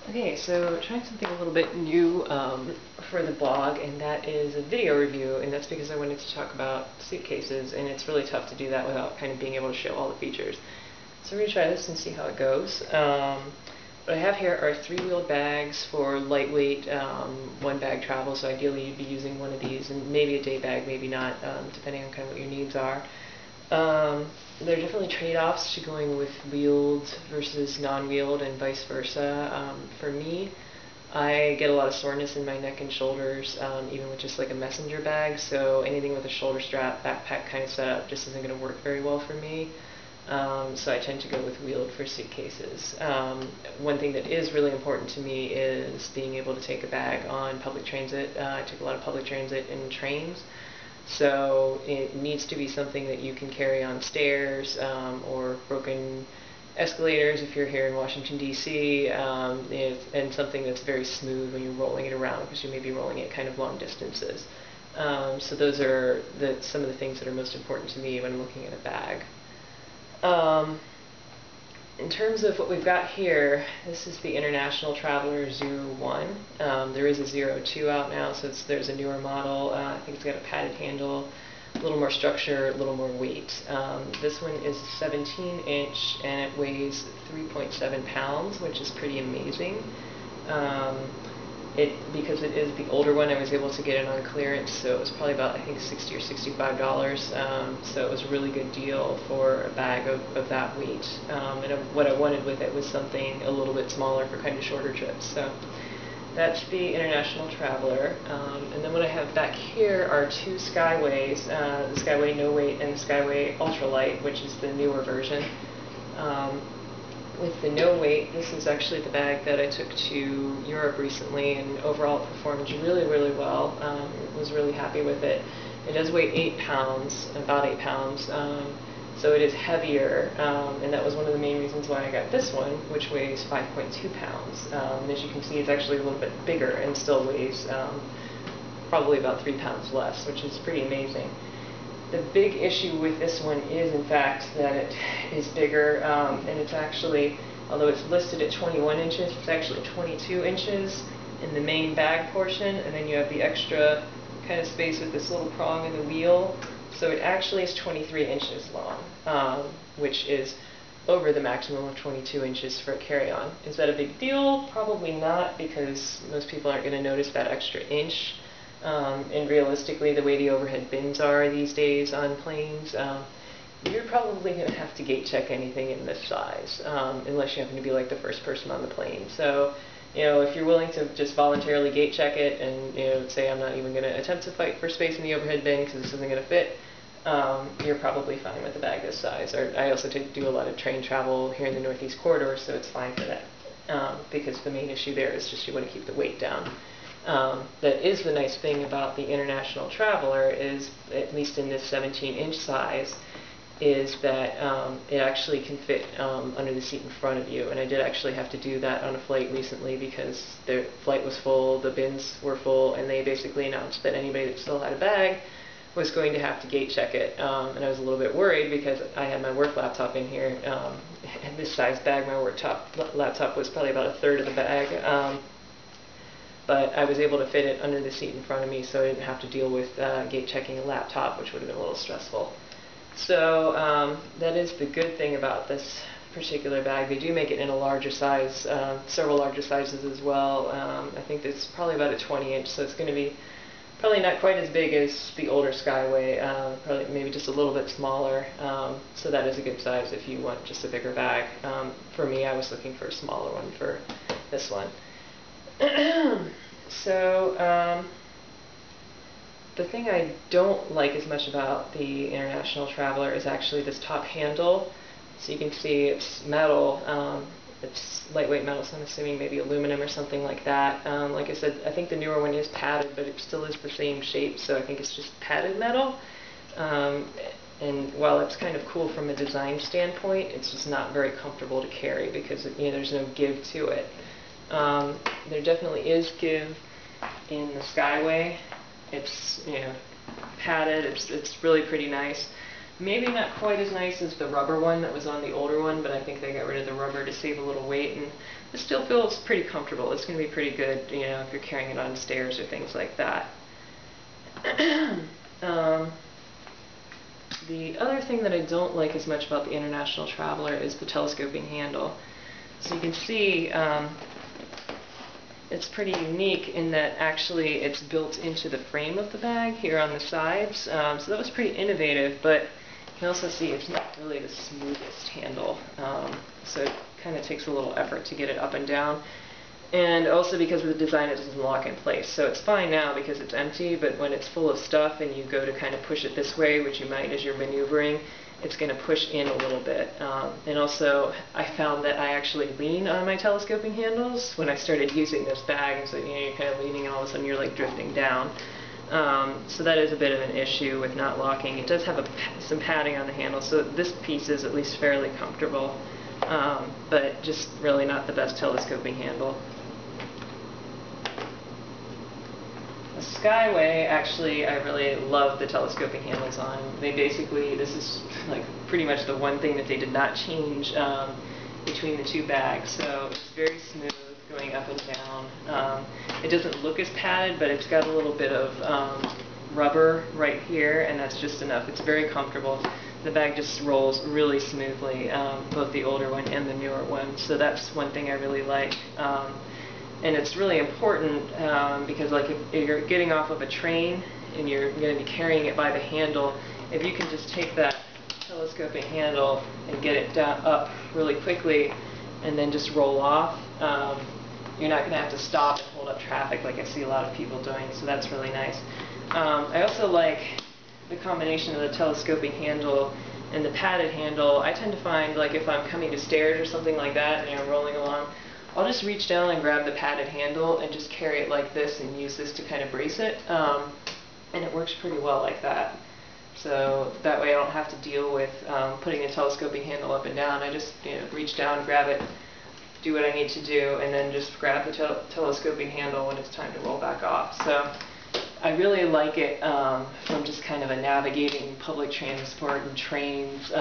Okay, so trying something a little bit new for the blog, and that is a video review, and that's because I wanted to talk about suitcases, and it's really tough to do that without kind of being able to show all the features. So we're going to try this and see how it goes. What I have here are 3-wheeled bags for lightweight one-bag travel, so ideally you'd be using one of these, and maybe a day bag, maybe not, depending on kind of what your needs are. There are definitely trade-offs to going with wheeled versus non-wheeled and vice versa. For me, I get a lot of soreness in my neck and shoulders, even with just like a messenger bag, so anything with a shoulder strap, backpack kind of setup just isn't going to work very well for me. So I tend to go with wheeled for suitcases. One thing that is really important to me is being able to take a bag on public transit. I take a lot of public transit and trains. So it needs to be something that you can carry on stairs or broken escalators if you're here in Washington, D.C., and something that's very smooth when you're rolling it around, because you may be rolling it kind of long distances. So those are some of the things that are most important to me when I'm looking at a bag. In terms of what we've got here, this is the International Traveller 01. There is a 02 out now, so there's a newer model. I think it's got a padded handle, a little more structure, a little more weight. This one is 17-inch and it weighs 3.7 pounds, which is pretty amazing. Because it is the older one, I was able to get it on clearance, so it was probably about, I think, $60 or $65. So it was a really good deal for a bag of that weight. And what I wanted with it was something a little bit smaller for kind of shorter trips. So that's the International Traveller. And then what I have back here are 2 Skyways, the Skyway No Weight and the Skway Ultralite, which is the newer version. With the No Weight, this is actually the bag that I took to Europe recently, and overall it performed really, really well. Was really happy with it. It does weigh 8 pounds, about 8 pounds, so it is heavier, and that was one of the main reasons why I got this one, which weighs 5.2 pounds. And as you can see, it's actually a little bit bigger and still weighs probably about 3 pounds less, which is pretty amazing. The big issue with this one is, in fact, that it is bigger, and it's actually, although it's listed at 21 inches, it's actually 22 inches in the main bag portion, and then you have the extra kind of space with this little prong in the wheel, so it actually is 23 inches long, which is over the maximum of 22 inches for a carry-on. Is that a big deal? Probably not, because most people aren't going to notice that extra inch. And realistically, the way the overhead bins are these days on planes, you're probably going to have to gate check anything in this size, unless you happen to be like the first person on the plane. So, if you're willing to just voluntarily gate check it and, say I'm not even going to attempt to fight for space in the overhead bin because this isn't going to fit, you're probably fine with a bag this size. I also do a lot of train travel here in the Northeast Corridor, so it's fine for that, because the main issue there is just you want to keep the weight down. That is the nice thing about the International Traveller, is, at least in this 17-inch size, is that it actually can fit under the seat in front of you. And I did actually have to do that on a flight recently because the flight was full, the bins were full, and they basically announced that anybody that still had a bag was going to have to gate check it. And I was a little bit worried because I had my work laptop in here. And this size bag, my work laptop was probably about a third of the bag. But I was able to fit it under the seat in front of me, so I didn't have to deal with gate checking a laptop, which would have been a little stressful. So that is the good thing about this particular bag. They do make it in a larger size, several larger sizes as well. I think it's probably about a 20-inch, so it's going to be probably not quite as big as the older Skyway, probably maybe just a little bit smaller. So that is a good size if you want just a bigger bag. For me, I was looking for a smaller one for this one. So, the thing I don't like as much about the International Traveller is actually this top handle. So you can see it's metal, it's lightweight metal, so I'm assuming maybe aluminum or something like that. Like I said, I think the newer one is padded, but it still is the same shape, so I think it's just padded metal. And while it's kind of cool from a design standpoint, it's just not very comfortable to carry because there's no give to it. There definitely is give in the Skyway. It's padded. It's really pretty nice. Maybe not quite as nice as the rubber one that was on the older one, but I think they got rid of the rubber to save a little weight. And this still feels pretty comfortable. It's going to be pretty good, you know, if you're carrying it on stairs or things like that. The other thing that I don't like as much about the International Traveller is the telescoping handle. So you can see it's pretty unique in that actually it's built into the frame of the bag here on the sides. So that was pretty innovative, but you can also see it's not really the smoothest handle. So it kind of takes a little effort to get it up and down. And also because of the design, it doesn't lock in place. So it's fine now because it's empty, but when it's full of stuff and you go to kind of push it this way, which you might as you're maneuvering, it's going to push in a little bit. And also, I found that I actually lean on my telescoping handles when I started using this bag, and so you know, you're kind of leaning and all of a sudden you're like drifting down. So that is a bit of an issue with not locking. It does have some padding on the handle, so this piece is at least fairly comfortable, but just really not the best telescoping handle. The Skyway, actually, I really love the telescoping handles on. They basically, this is like pretty much the one thing that they did not change between the two bags. So it's very smooth going up and down. It doesn't look as padded, but it's got a little bit of rubber right here, and that's just enough. It's very comfortable. The bag just rolls really smoothly, both the older one and the newer one. So that's one thing I really like. And it's really important because like if you're getting off of a train and you're going to be carrying it by the handle, if you can just take that telescoping handle and get it up really quickly and then just roll off, you're not going to have to stop and hold up traffic like I see a lot of people doing, so that's really nice. I also like the combination of the telescoping handle and the padded handle. I tend to find like if I'm coming to stairs or something like that and I'm rolling along, I'll just reach down and grab the padded handle and just carry it like this and use this to kind of brace it. And it works pretty well like that. So that way I don't have to deal with putting the telescoping handle up and down. I just reach down, grab it, do what I need to do, and then just grab the telescoping handle when it's time to roll back off. So I really like it from just kind of a navigating public transport and trains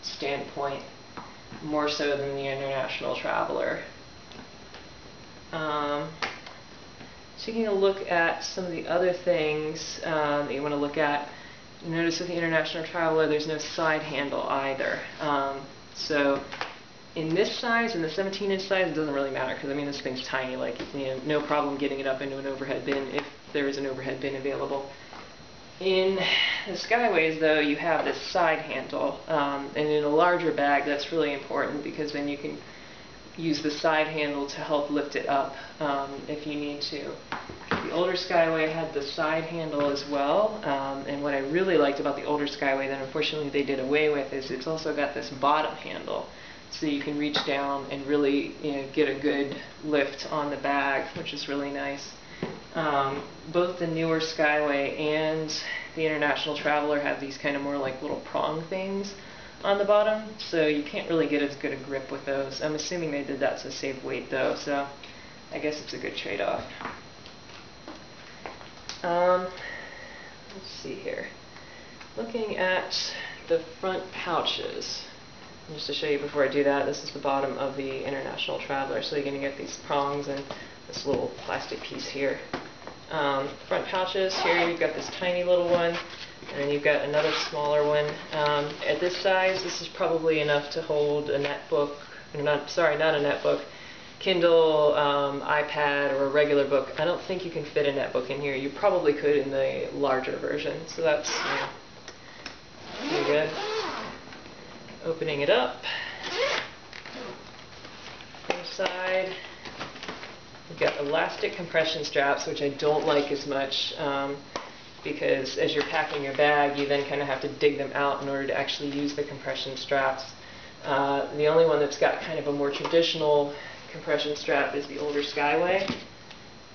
standpoint, more so than the International Traveller. Taking a look at some of the other things that you want to look at, you notice with the International Traveller there's no side handle either. So in this size, in the 17-inch size, it doesn't really matter because I mean this thing's tiny, like no problem getting it up into an overhead bin if there is an overhead bin available. In the Skyways though, you have this side handle, and in a larger bag that's really important because then you can use the side handle to help lift it up if you need to. The older Skyway had the side handle as well, and what I really liked about the older Skyway that unfortunately they did away with is it's also got this bottom handle, so you can reach down and really get a good lift on the bag, which is really nice. Both the newer Skyway and the International Traveller have these kind of more like little prong things on the bottom, so you can't really get as good a grip with those. I'm assuming they did that to save weight though, so I guess it's a good trade-off. Let's see here. Looking at the front pouches, just to show you before I do that, this is the bottom of the International Traveller, so you're going to get these prongs and this little plastic piece here. Front pouches, here you've got this tiny little one, and then you've got another smaller one. At this size, this is probably enough to hold a netbook, not a netbook, Kindle, iPad, or a regular book. I don't think you can fit a netbook in here. You probably could in the larger version, so that's pretty good. Opening it up, inside, you've got elastic compression straps, which I don't like as much because as you're packing your bag, you then kind of have to dig them out in order to actually use the compression straps. The only one that's got kind of a more traditional compression strap is the older Skyway.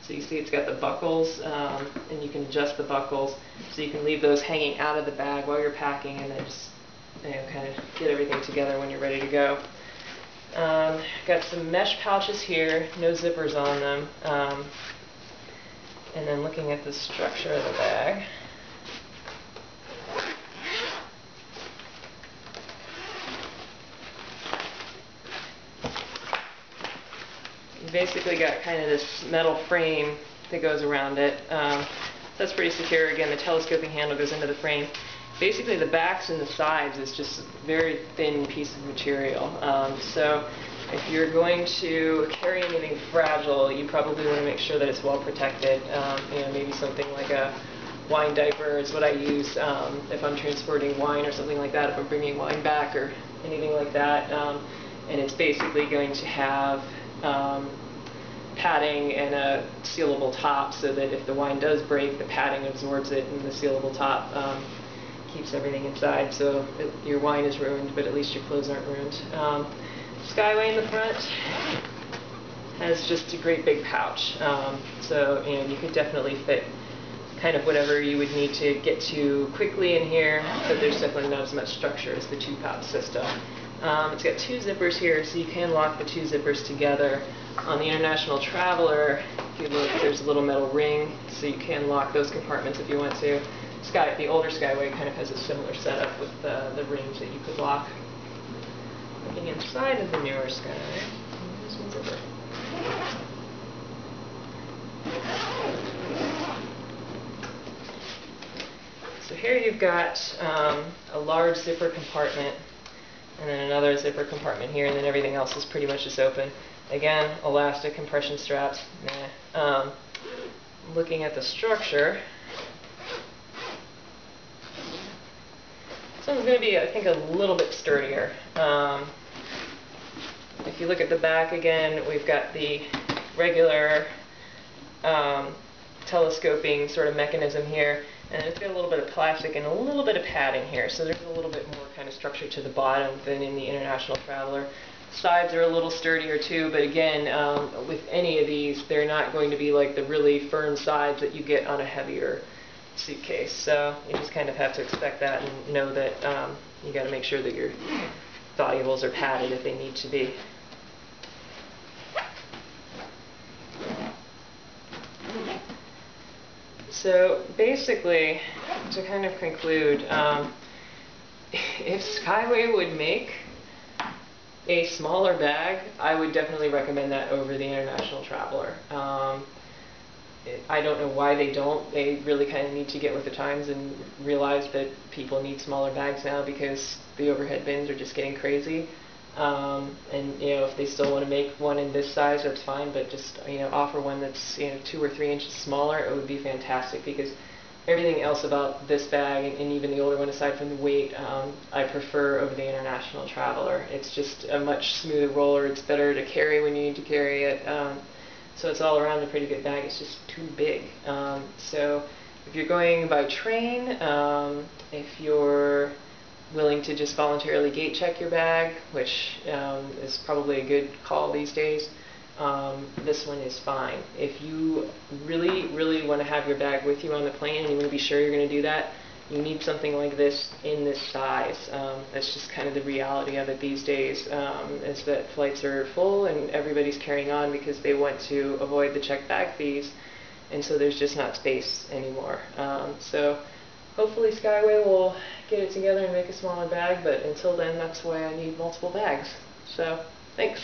So you see it's got the buckles, and you can adjust the buckles, so you can leave those hanging out of the bag while you're packing, and then just kind of get everything together when you're ready to go. Got some mesh pouches here, no zippers on them. And then looking at the structure of the bag, you basically got kind of this metal frame that goes around it. That's pretty secure. Again, the telescoping handle goes into the frame. Basically, the backs and the sides is just a very thin piece of material. So if you're going to carry anything fragile, you probably want to make sure that it's well protected. Maybe something like a wine diaper is what I use if I'm transporting wine or something like that, if I'm bringing wine back or anything like that. And it's basically going to have padding and a sealable top so that if the wine does break, the padding absorbs it and the sealable top keeps everything inside. So your wine is ruined, but at least your clothes aren't ruined. Skyway in the front has just a great big pouch. So you could definitely fit kind of whatever you would need to get to quickly in here, but there's definitely not as much structure as the 2-pouch system. It's got 2 zippers here, so you can lock the 2 zippers together. On the International Traveller, if you look, there's a little metal ring, so you can lock those compartments if you want to. The older Skyway kind of has a similar setup with the rings that you could lock. Looking inside of the newer Skyway, there's one zipper. So here you've got a large zipper compartment, and then another zipper compartment here, and then everything else is pretty much just open. Again, elastic compression straps. Looking at the structure, this one's going to be, I think, a little bit sturdier. If you look at the back again, we've got the regular telescoping sort of mechanism here, and it's got a little bit of plastic and a little bit of padding here, so there's a little bit more kind of structure to the bottom than in the International Traveller. Sides are a little sturdier too, but again, with any of these, they're not going to be like the really firm sides that you get on a heavier suitcase. So you just kind of have to expect that and know that you got to make sure that your valuables are padded if they need to be. So basically, to kind of conclude, if Skyway would make a smaller bag, I would definitely recommend that over the International Traveller. I don't know why they don't. They really kind of need to get with the times and realize that people need smaller bags now because the overhead bins are just getting crazy. And if they still want to make one in this size, that's fine, but just offer one that's 2 or 3 inches smaller. It would be fantastic, because everything else about this bag, and even the older one aside from the weight, I prefer over the International Traveller. It's just a much smoother roller. It's better to carry when you need to carry it. So it's all around a pretty good bag. It's just too big. So if you're going by train, if you're willing to just voluntarily gate check your bag, which is probably a good call these days, this one is fine. If you really, really want to have your bag with you on the plane and you want to be sure you're going to do that, you need something like this in this size. That's just kind of the reality of it these days, is that flights are full and everybody's carrying on because they want to avoid the checked bag fees, and so there's just not space anymore. So hopefully Skyway will get it together and make a smaller bag, but until then, that's why I need multiple bags. So, thanks.